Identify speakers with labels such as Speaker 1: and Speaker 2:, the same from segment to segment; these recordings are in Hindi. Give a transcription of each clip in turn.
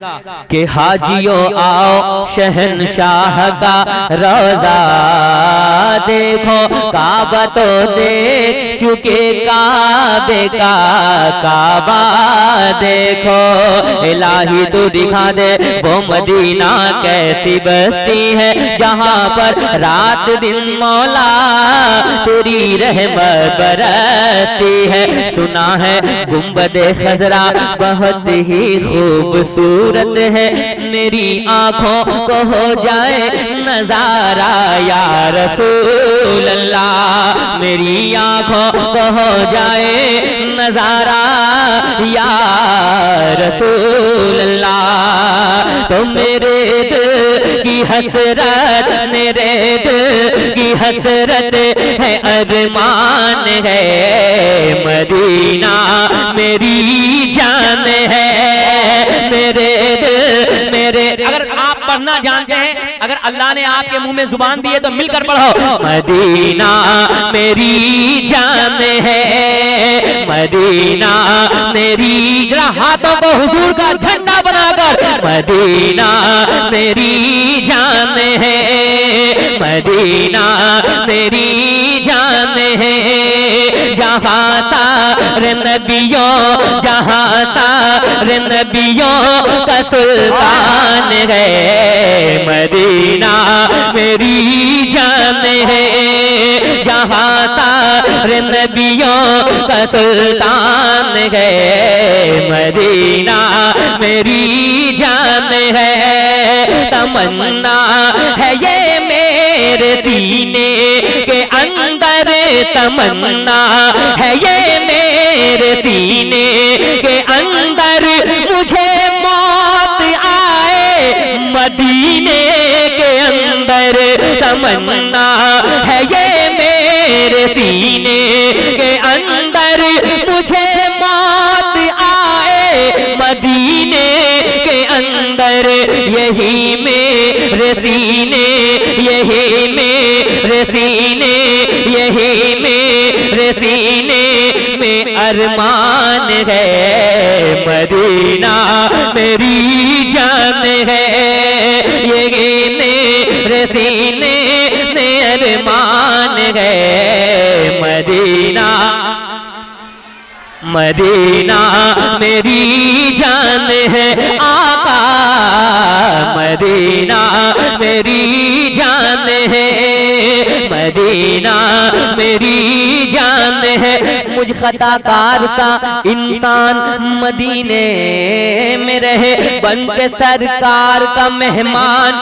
Speaker 1: कि हाजियों आओ शहनशाह का रोजा देखो, काबा तो देख चुके काबे का काबा देखो। इलाही तू दिखा दे वो मदीना कैसी बस्ती है, जहाँ पर रात दिन मौला तेरी रहमत बरसती है। सुना है गुंबदे खजरा बहुत ही खूबसूरत है, मेरी आंखों को हो जाए नजारा या रसूल अल्लाह, मेरी आंखों को हो जाए नजारा या रसूल अल्लाह। तो मेरे दिल की हसरत, मेरे दिल की हसरत है, अरमान है, मदीना मेरी जान है, मेरे अगर आप पढ़ना जानते हैं, अगर अल्लाह ने आपके मुंह में जुबान दी है तो मिलकर पढ़ो। मदीना मेरी जान है, मदीना मेरी, जरा हाथों को हुजूर का झंडा बनाकर, मदीना मेरी जान है, मदीना मेरी जान है। जहाँ सारे नबियों, जहाँ सारे नबियों का सुल्तान है, मदीना मेरी जान है। जहाँ सारे नबियों का सुल्तान है, मदीना मेरी जान है। तमन्ना है ये मेरे सीने के अंदर, तमन्ना है ये मेरे सीने के अंदर, मुझे मौत आए मदीने के अंदर। तमन्ना है ये मेरे सीने के अंदर, मुझे मौत आए मदीने के अंदर। यही मेरे सीने, यही मेरे सीने, यही मेरे सीने में अरमान है, मदीना मेरी जान है। यही मेरे सीने में अरमान है, मदीना मदीना मेरी जान है। आका मदीना मेरी जान है, मदीना मेरी जान है। मुझ खताकार सा इंसान मदीने में रहे, बन के सरकार का मेहमान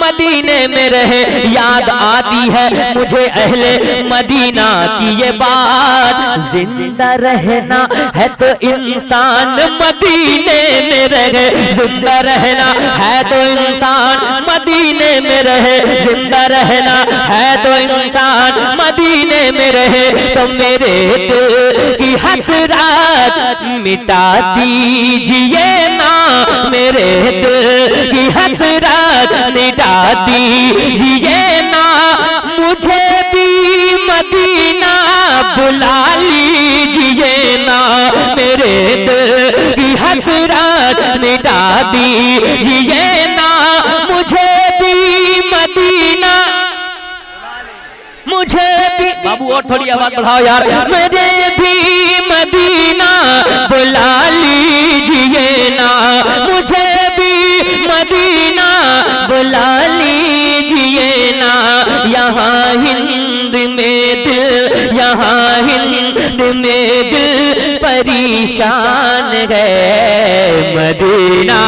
Speaker 1: मदीने में रहे। याद आती है मुझे अहले मदीना की ये बात, जिंदा रहना है तो इंसान मदीने में रहे, जिंदा रहना है तो इंसान मदीने में रहे, जिंदा रहना है तो इंसान मदीने में रहे। तो मेरे दिल की हसरत मिटा दीजिए ना, मेरे दिल की हसरत मिटा दीजिए ना। मुझे भी मदीना बुला लीजिए ना, मेरे दिल की हसरत मिटा दीजिए ना। मुझे भी मदीना, मुझे भी, बाबू और थोड़ी आवाज बढ़ाओ यार। मुझे भी मदीना बुला लीजिए ना, मुझे भी मदीना बुला लीजिए ना। यहाँ हिंद में दिल, यहाँ हिंद में दिल परेशान है, मदीना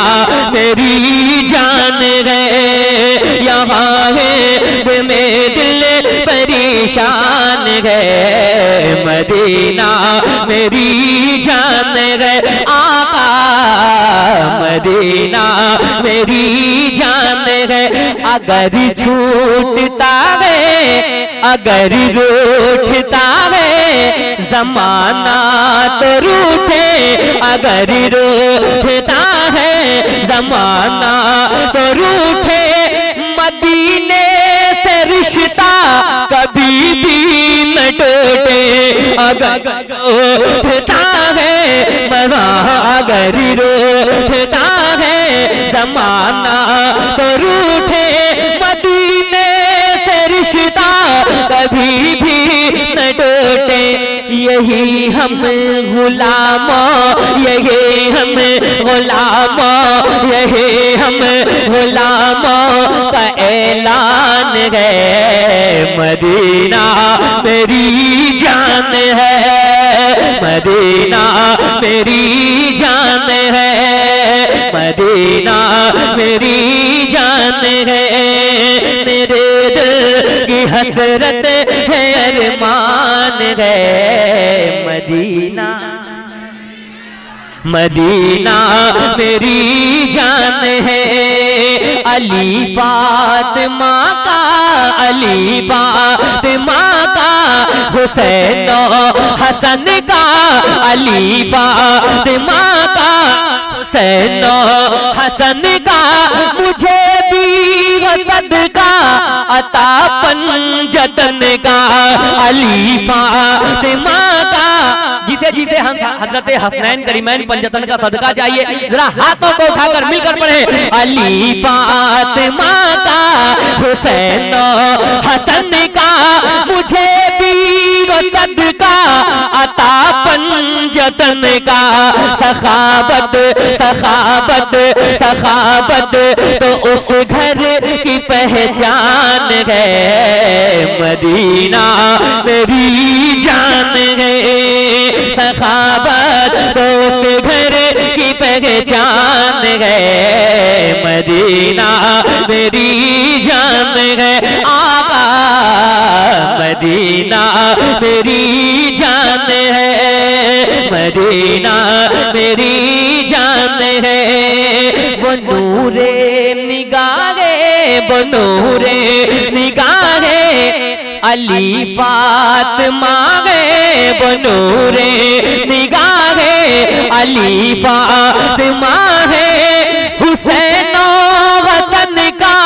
Speaker 1: मेरी जान है। यहाँ हिंद में दिल परेशान है, मदीना मेरी जान है। आका मदीना मेरी जान है। अगर छूटता है, अगर रूठता है जमाना तो रूठे, अगर रूठता है जमाना तो रूठे। मदीने से रिश्ता कभी भी न टूटे, अगर रोता है मज़ा, अगर रोता है जमाना तो रूठे, मदीने से रिश्ता कभी भी न टूटे। यही हम गुलामों, यही हम गुलामों, यही हम गुलामों का ऐलान है। मदीना मेरी जान है, मदीना मेरी जान है, मदीना मेरी जान है। मेरे दिल की हसरत है, अरमान है। मदीना मदीना मेरी जान है। अली फातिमा का, अली फातिमा का, हुसैन हसन का, अली फातिमा का, हुसैन हसन का, मुझे भी सदका अता पंजतन का। अली फातिमा का, जिसे जिसे हम हजरत हसनैन करीमैन पंजतन का सदका चाहिए, जरा हाथों को उठाकर मिलकर पढ़े। अली फातिमा का, हुसैन हसन का, मुझे भी सदका अता पंजतन का। सखावत सखावत सखावत तो उस घर की पहचान है। मदीना मेरी जान है। सखावत तो उस घर की पहचान है। मदीना मेरी जान है। आका मदीना मेरी जान है, मदीना मेरी जान है। वो नूरे निगाहे, वो नूरे निगाहे, अली फातिमा है। वो नूरे निगाहे, अली फातिमा है। हुसैन हसन का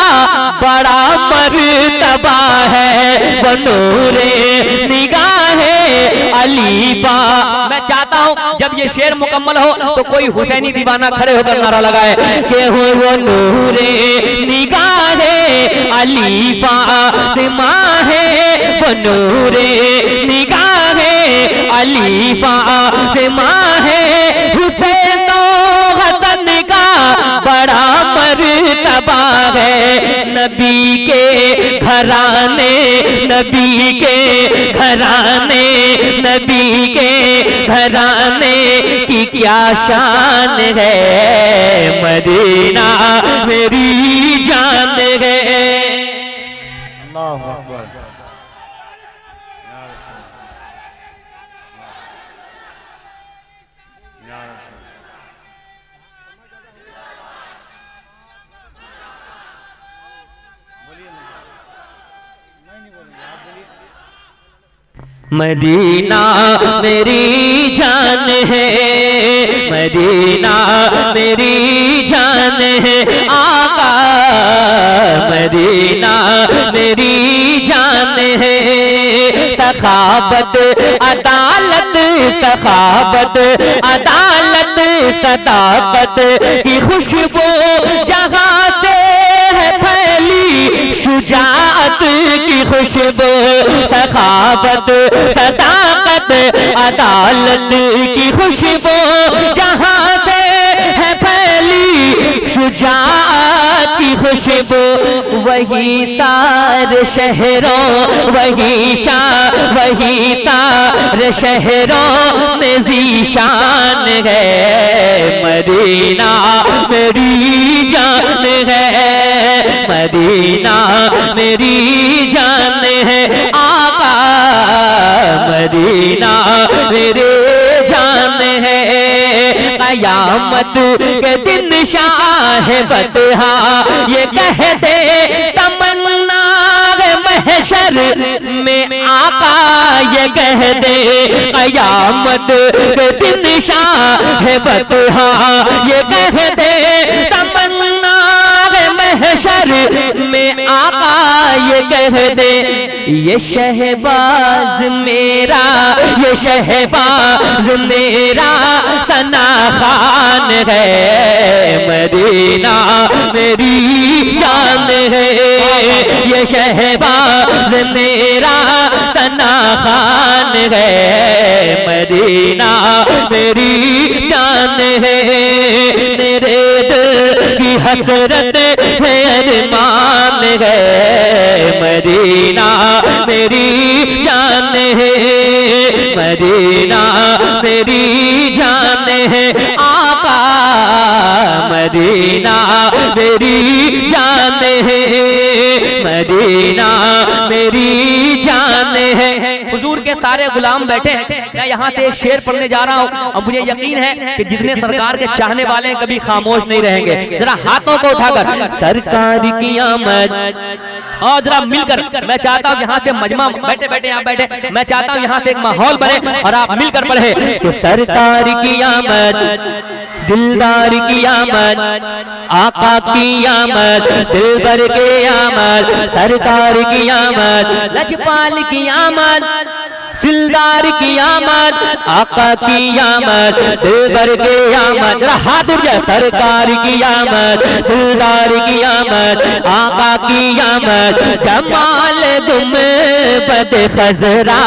Speaker 1: बड़ा मर्तबा है। वो नूरे निगाहे, अली फा। मैं चाहता हूं जब ये शेर मुकम्मल हो तो कोई हुसैनी दीवाना खड़े होकर नारा लगाए कि वो नूरे निगाहे, अली फातिमा है। वो नूरे निगाहे, अली फातिमा है। हुसैन हसन का बड़ा मर्तबा है। नबी के घराने, नबी के घराने, नबी के घराने की क्या शान है। मदीना मेरी जान है।
Speaker 2: अल्लाहु अकबर।
Speaker 1: मदीना मेरी जान है, मदीना मेरी जान है। आका मदीना मेरी जान है। सखावत अदालत, सखावत अदालत, सदाकत की खुशबू जहां से है फैली, शुजाअत की खुशबू। सखावत सदाकत अदालत की खुशबू जहां से है फैली, शुजाअत की खुशबू। वही सारे शहरों, वही सारे शहरों में ज़ीशान है। मदीना मेरी जान है, मदीना मेरी जान है। आका मदीना मेरे जान है। कयामत के दिन शाह बतहा ये कह दे तमन्ना महशर में, आका ये कह दे। कयामत के दिन शाह बतहा ये कह दे तमन्ना महशर नजर में आका ये कह दे, ये शहबाज मेरा, ये शहबाज मेरा सना खान है, मदीना मेरी जान है। ये शहबाज मेरा सना खान है, मदीना मेरी जान है। मेरे दिल की हसरत है, अरमान है, मदीना मेरी जान है, मदीना मेरी जान है। आका मदीना मेरी जान है, मदीना मेरी जान है। हुजूर के सारे गुलाम बैठे हैं, मैं यहाँ से एक शेर पढ़ने जा रहा हूँ और मुझे यकीन है कि जितने सरकार के चाहने वाले हैं कभी खामोश नहीं रहेंगे। जरा हाथों को उठाकर सरकार की आमद, और जरा मिलकर मैं चाहता हूँ यहाँ से मजमा बैठे बैठे यहाँ बैठे, मैं चाहता हूँ यहाँ से एक माहौल बने और आप मिलकर पढ़े कि सरकार की आमद, दिलदार की आमद, आका की आमद, दिलबर के आमद, सरकार की आमद, लजपाल की आमद, दिलदार की आमद, आका की आमद, दिलबर के आमद। हाथ उठ जाए। सरकार की आमद, दिलदार की आमद, आका की आमद, जमाल गुंबद खजरा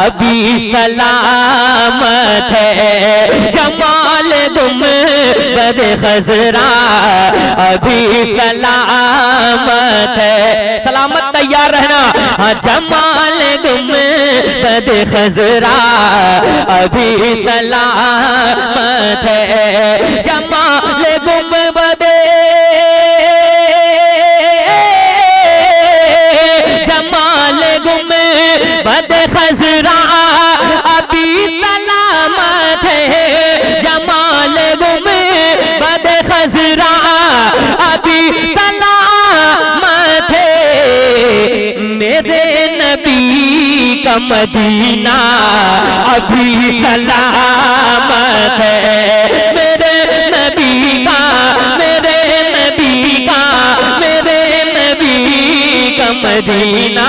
Speaker 1: अभी सलामत है, जमाल गुंबद खजरा अभी सलामत है। सलामत तैयार रहना। हाँ, जमाल गुंबद खजरा अभी सलामत है, जमाल गुंबद, जमाल गुंबद खजरा अभी सलामत है, जमाल गुंबद खजरा अभी सलामत है। मेरे नबी का मदीना अभी सलामत है, मेरे नबी का, मेरे नबी का, मेरे नबी का मदीना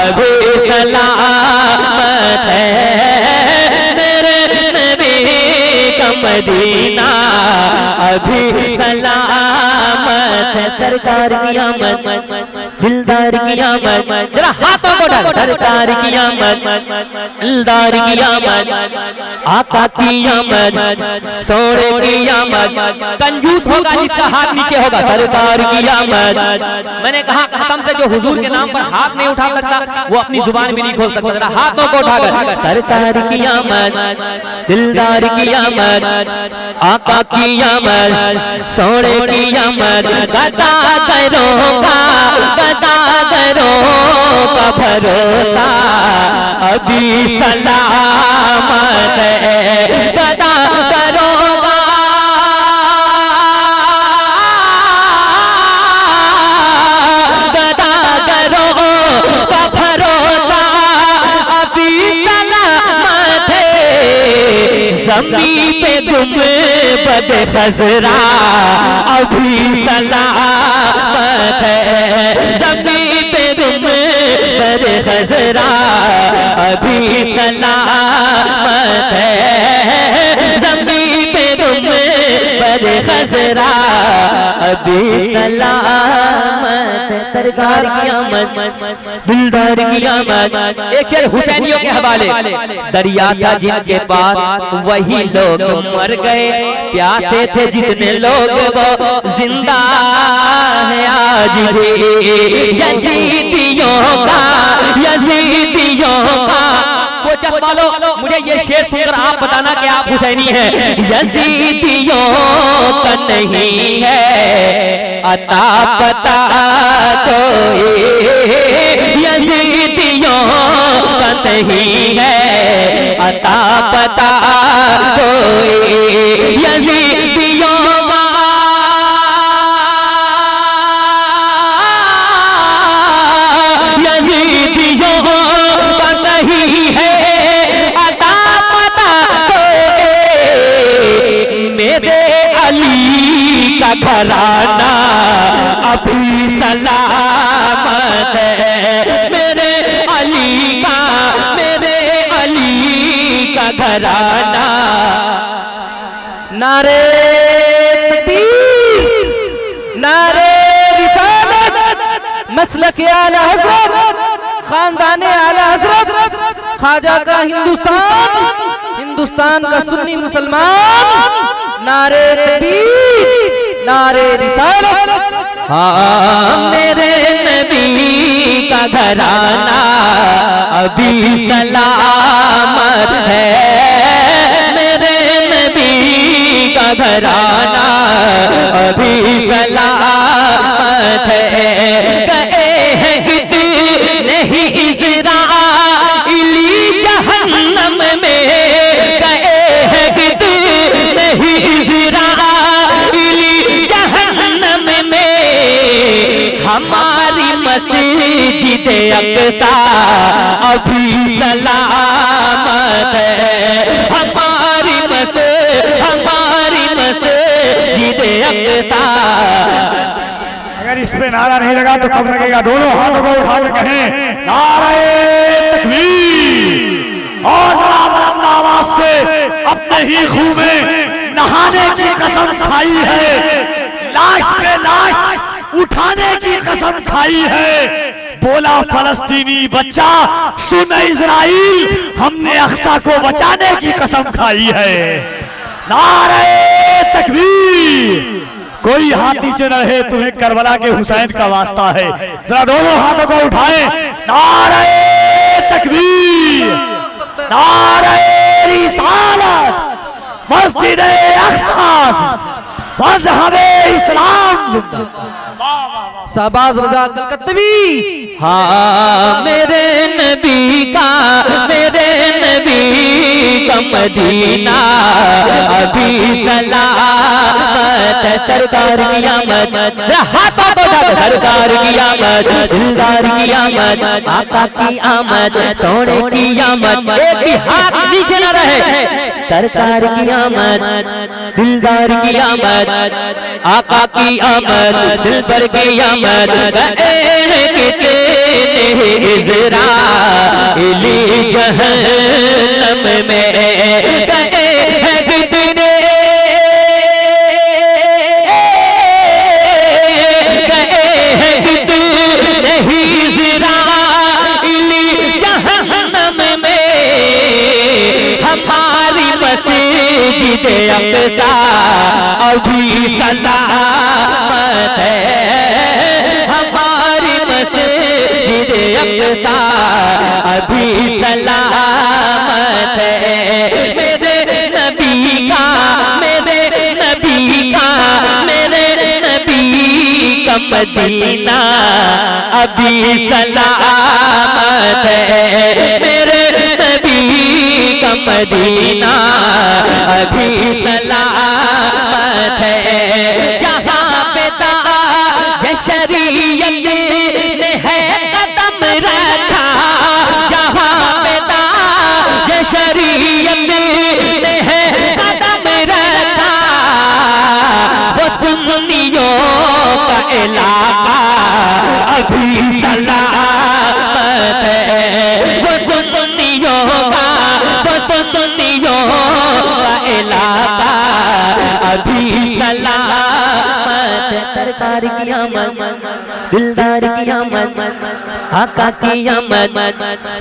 Speaker 1: अभी सलामत है, मेरे नबी का मदीना अभी सलामत है। सरकार की आमद, दिलदार की आमद, जरा हाथों को डाल। सरकार की आमद, दिलदार की आमद, आका की आमद, सोने की आमद। कंजूस होगा जिसका हाथ नीचे होगा। सरकार की आमद। मैंने कहा कसम से जो हुजूर के नाम पर हाथ नहीं उठा सकता वो अपनी जुबान भी नहीं खोल सकता। जरा हाथों को उठाकर सरकार की आमद, दिलदार की आमद, आका की आमद, सोने की आमद। गदा करोगा, गदा करोगा भरोसा अभी सलामत है, गदा करोगा, गदा करोगा भरोसा अभी सलामत है। ज़मीन पे गुंबद खजरा अभी सलामत है, ज़मीन पे गुंबद खजरा अभी सलामत है, ज़मीन पे गुंबद खजरा अभी सलामत है। सरकार की आमद, दिलदार की आमद। एक शेर हुसैनियों के हवाले। दरिया था जिनके पास वही लोग मर गए, प्यासे थे जितने लोग वो जिंदा है आज भी। यजीदियों का, यजीदियों का कोचर वालों, मुझे ये शेर सुनकर आप बताना कि आप हुसैनी हैं। यजीदियों का नहीं है अता पता कोई, यजीदियों का नहीं है अता पता कोई, यजीदियों घराना अभी सलामत है। मेरे अली का घराना। नारे तकबीर, नारे रिसालत, मसलक आला हज़रत, खानदान आला हज़रत, ख्वाजा का हिंदुस्तान का सुन्नी मुसलमान। नारे तकबीर, नारे रिसालत। हाँ, मेरे नबी का घराना अभी सलामत है। मेरे नबी का घराना अभी सलामत है। गए हैं कितने ही इज़राइली जहन्नम में, गए हैं कितने ही इज़राइली जहन्नम में। हमारी मस्जिद अक़सा अभी सलामत है। हमारी मस्जिद अक़सा।
Speaker 2: अगर इस पे नारा नहीं लगा तो कब लगेगा? दोनों हाथों को उठाकर कहें नारे तकबीर, और आवाज से अपने ही खून में नहाने की कसम खाई है, लाश पे लाश उठाने की कसम खाई है। बोला फलस्तीनी बच्चा, सुन इज़राइल, हमने अक़सा को बचाने की कसम खाई है। नारे तकबीर। कोई हाथ नीचे न रहे, तुम्हें करबला के हुसैन का वास्ता है। जरा दोनों हाथों को उठाएं। नारे तकबीर, नारे रिसालत, मस्जिद अक़सा, मज़हब इस्लाम जिंदाबाद।
Speaker 1: शाहबाज रज़ा कलकत्तवी। हाँ, मेरे नबी का मदीना अभी सलामत। सरकार की आमद, हाथों को सरकार की आमद, दिलदार की आमद, आका की आमद, सोने की आमद। एक भी हाथ नीचे न रहे। सरकार की आमद, दिलदार की आमद, आका की आमद, दिल पर की आमद। कितने इज़राइली जहन्नम में, गए हैं कितने, गए हैं कितने इज़राइली जहन्नम में। हमारी मस्जिद अक़सा अभी सलामत है। हमारी मस्जिद अक़सा अभी सलामत है। मेरे नबी का मदीना अभी सलामत है। मेरे नबी का मदीना अभी सलामत है। जहाँ पे ताज शरीयत ने है कदम रखा, जहाँ पे ताज शरीयत ने है कदम रखा, वो सुन्नियों का इलाका अभी सलामत है। वो सुन्नियों का इलाका अभी सलामत। सरकार की आमद, दिलदार की आमद, आका की आमद,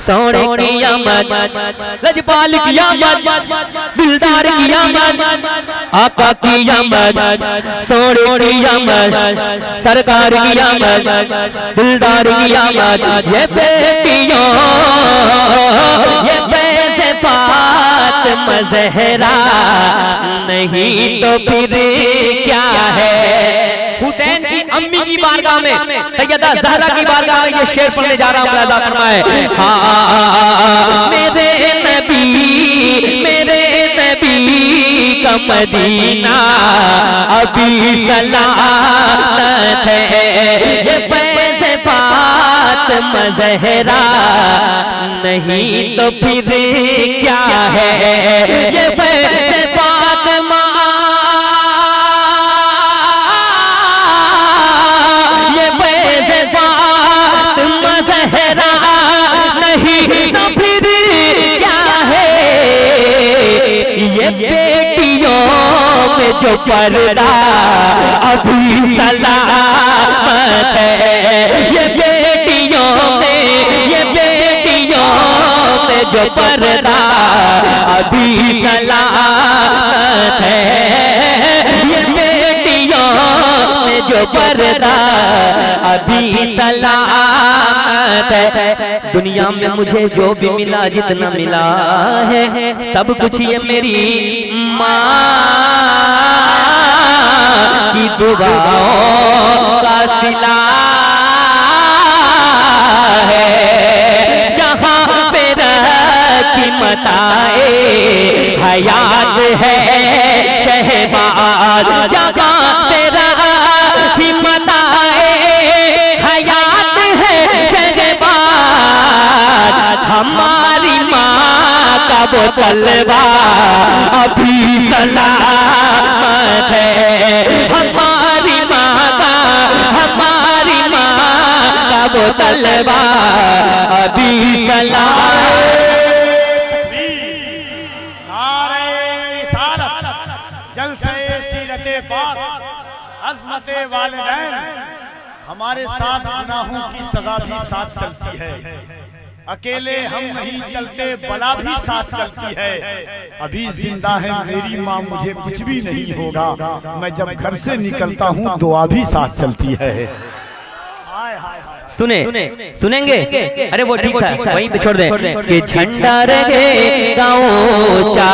Speaker 1: सोने की आमद, लजपाल की आमद, दिलदार की आमद, आका की आमद, सोने की आमद, सरकार की आमद, दिलदार की आमद। ये बेटियों, ये पैसे बात मज़हरा नहीं तो फिर क्या है। हुसैन की अम्मी की बारगाह में, सैयदा ज़हरा की बारगाह में ये शेर पढ़ने जा रहा हूँ। मुलाज़ा फरमाए। हाँ, मेरे नबी का मदीना अभी सलामत है। ये पैसे बात मज़हरा नहीं तो फिर क्या है। ये पैसे बात जो पर्दा अभी सलामत है, ये बेटियों में जो पर्दा अभी सलामत है, ये बेटियों में जो पर्दा अभी सलामत है। दुनिया में मुझे जो भी मिला, जितना मिला है, सब कुछ ये मेरी माँ की दुआओं का सिला है। जहाँ पे रखी मताए हयात है शहबाज, जहाँ पे रखी मताए हयात है शहबाज। हमारी माँ का वो तलवा अभी सलामत है, हमारी माँ का वो तलवा अभी सलामत।
Speaker 2: अज़मते वालिदैन, हमारे साथ गुनाहों की सजा भी साथ चलती है, अकेले हम नहीं चलते बला भी साथ चलती है। अभी जिंदा है मेरी माँ, मुझे कुछ भी नहीं होगा, मैं जब घर से निकलता हूँ दुआ भी साथ चलती है।
Speaker 1: सुनेंगे? अरे वो ठीक था, वहीं पे छोड़ दें कि झंडा रहेगा ऊंचा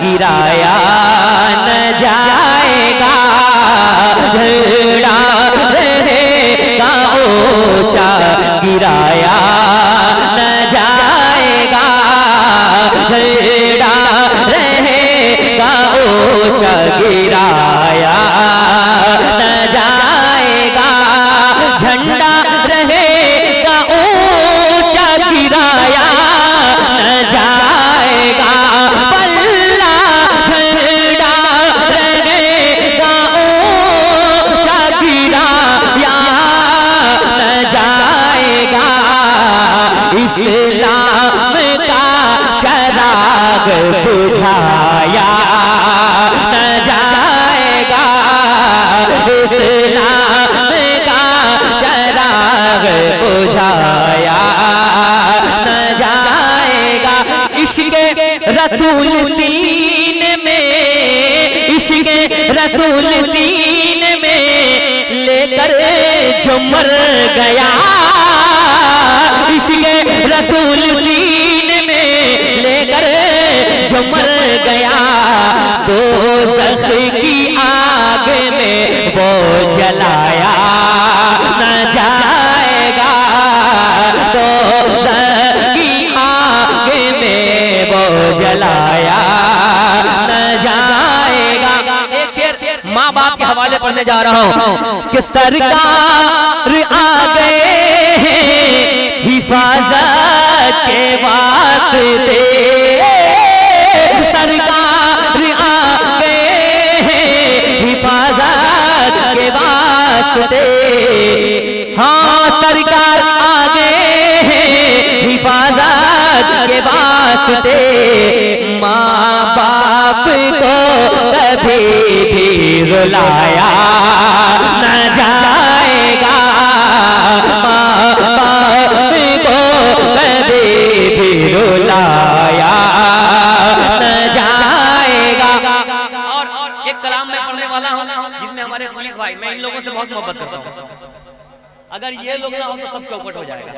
Speaker 1: गिराया न जाएगा, झंडा रहेगा ऊंचा गिराया न जाएगा, झंडा रहेगा ऊंचा गिराया न जाएगा, झंडा रहेगा ऊंचा गिराया न जाएगा, पल्ला झंडा रहेगा ऊंचा गिराया न जाएगा, इस्लाम का चराग बुझाया न जाएगा, इस्लाम बुझाया न जाएगा। इश्क़े रसूल सीने में, इश्क़े रसूल सीने में लेकर जो मर गया, इश्क़े रसूल सीने में लेकर जो मर गया, दोज़ख की आग में वो जलाया न जाएगा, दोज़ख की आग में वो जलाया न जाएगा। एक शेर माँ बाप के हवाले पढ़ने जा रहा हूँ कि सरकार आ गए हैं हिफाजत के वास्ते, सरकार आ गए हैं हिफाजत के वास्ते, हाँ सरकार आ गए हैं हिफाजत के वास्ते, माँ बाप को कभी भी रुलाया न जाएगा, माँ बाप को कभी भी रुलाया न जाएगा। और एक कलाम में पढ़ने वाला हूँ जिसमें हमारे पुलिस भाई, मैं इन लोगों से बहुत मोहब्बत करता हूँ, अगर ये लोग ना हो तो सब चौपट हो जाएगा।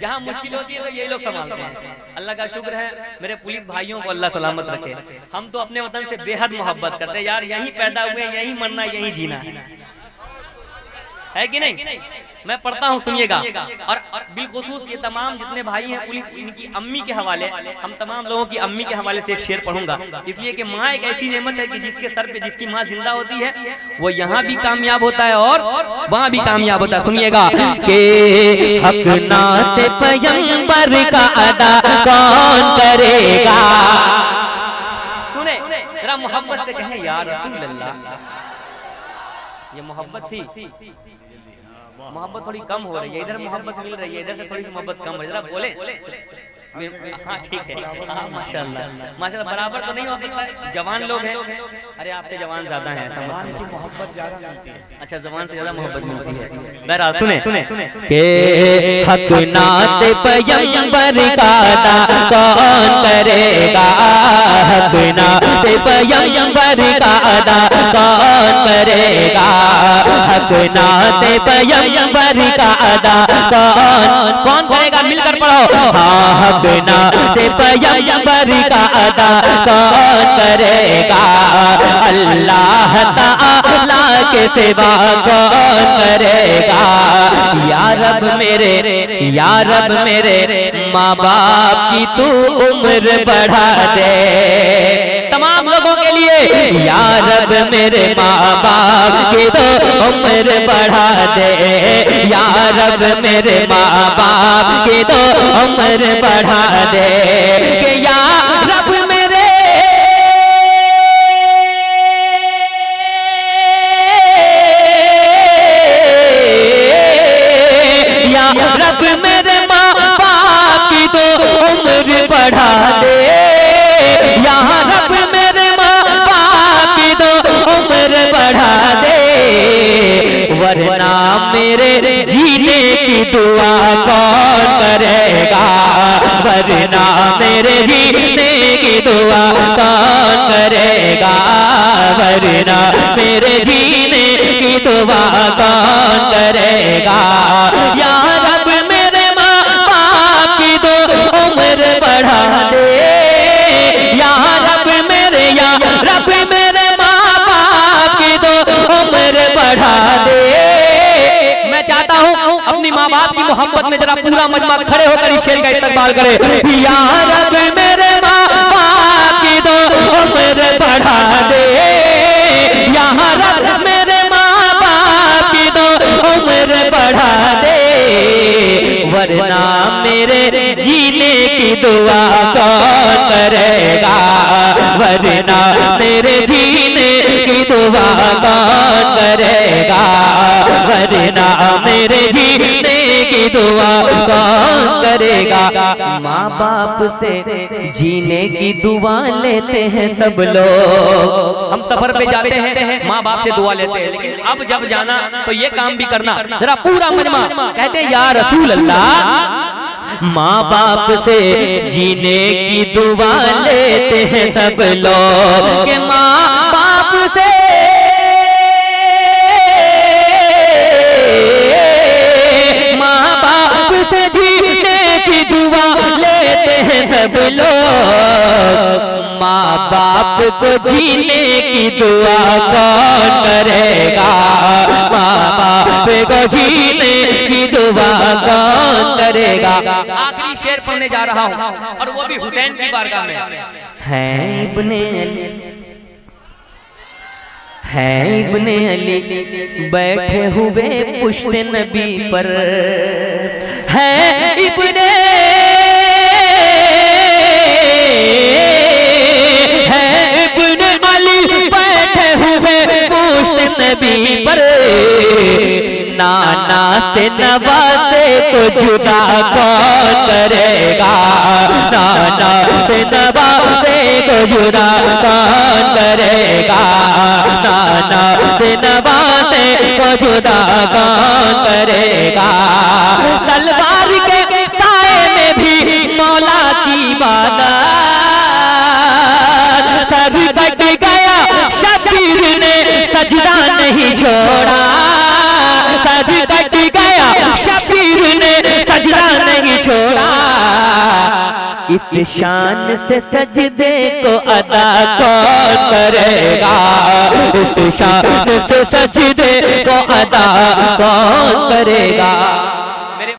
Speaker 1: जहाँ मुश्किल होती है तो यही लोग संभालते हैं। अल्लाह का शुक्र है मेरे पुलिस भाइयों को अल्लाह सलामत रखे। हम तो अपने वतन से बेहद मोहब्बत करते हैं यार, यहीं पैदा हुए, यहीं मरना, यहीं जीना है कि नहीं। मैं पढ़ता हूँ सुनिएगा। और बिलखुसूस ये तमाम जितने भाई हैं पुलिस, इनकी अम्मी के हवाले, हम तमाम लोगों की अम्मी के हवाले से एक शेर पढ़ूंगा, इसलिए कि माँ एक ऐसी नेमत है कि जिसके सर पे जिसकी माँ जिंदा होती है वो यहाँ भी कामयाब होता है और वहाँ भी कामयाब होता है। सुनिएगा कि हक नाते पैगंबर का अदा कौन करेगा। सुने जरा मोहब्बत से कहें यार रसूल अल्लाह। ये मोहब्बत थी, मोहब्बत थोड़ी कम हो रही है, इधर मोहब्बत मिल रही है, इधर से थोड़ी सी मोहब्बत कम हो रही है, जरा बोले हाँ ठीक है, हाँ माशाल्लाह माशाल्लाह, बराबर तो नहीं हो सकता, जवान लोग हैं। अरे आपसे जवान ज्यादा हैं, ऐसा मत समझो।
Speaker 2: मोहब्बत ज्यादा मिलती है।
Speaker 1: अच्छा, जवान से ज्यादा मोहब्बत मिलती है। बहरहाल सुने के हक नात पैगंबर का अदा कौन करेगा, हक नात पैगंबर का अदा कौन करेगा, हक नात पैगंबर का अदा कौन करेगा, मिलकर पढ़ो। हाँ, हक नात पैगंबर का अदा कौन करेगा, अल्लाह ताला के सिवा कौन करेगा। या रब मेरे माँ बाप की तू उम्र बढ़ा दे, तमाम लोगों के लिए। या रब मेरे माँ बाप की तो उम्र बढ़ा दे, या रब मेरे माँ बाप की तो उम्र बढ़ा दे, कि या रब मेरे रब मेरे माँ बाप की तो उम्र बढ़ा दे, यहाँ रब मेरे माँ बाप की तो उम्र बढ़ा दे, वरना मेरे जीने की दुआ कौन करेगा, वरना मेरे जीने की दुआ कौन करेगा, वरना मेरे जीने की दुआ कौन करेगा। या रब मेरे माँ बाप की तो उम्र बढ़ा दे, या रब मेरे माँ बाप की तो उम्र बढ़ा दे। मैं चाहता हूँ अपनी माँ बाप की मोहब्बत में जरा पूरा मजमा खड़े होकर इस शेर का इस्तकबाल करे। या रब मेरे माँ बाप की तो उम्र बढ़ा दे, या रब मेरे माँ बाप की तो उम्र बढ़ा दे, वरना मेरे जीने की दुआ कौन करेगा, वरना मेरे जीने की दुआ कौन करेगा, वरना मेरे जीने की दुआ कौन करेगा। माँ बाप से जीने की दुआ लेते हैं सब लोग, हम सफर पे जाते हैं माँ बाप से दुआ लेते हैं, लेकिन अब जब जाना तो ये काम भी करना, जरा पूरा मजमा कहते हैं या रसूल अल्लाह, माँ बाप से जीने की दुआ लेते हैं सब लोग, के माँ बाप से जीने की दुआ लेते हैं सब लोग। माँ बाप को जीने की दुआ कौन करेगा, माँ बाप को जीने की दुआ कौन करेगा। आखिरी शेर पढ़ने जा रहा हूँ और वो भी हुसैन की बारगाह में है। इब्ने अली बैठे हुए पुश्त नबी पर, है इब्ने अली बैठे हुए पुश्त नबी पर, नाना से नवासे को जुदा कौन करेगा, नाना से नवासे को जुदा कौन करेगा, नाना से नवासे को जुदा कौन करेगा। तलवार के साए में भी मौला की इबादत, सब कट गया शबीर ने सजदा नहीं छोड़ा, सब कट गया शबीर ने सजदा नहीं छोड़ा। इस शान से सजदे को अदा कौन करेगा, इस शान से सजदे को अदा कौन करेगा।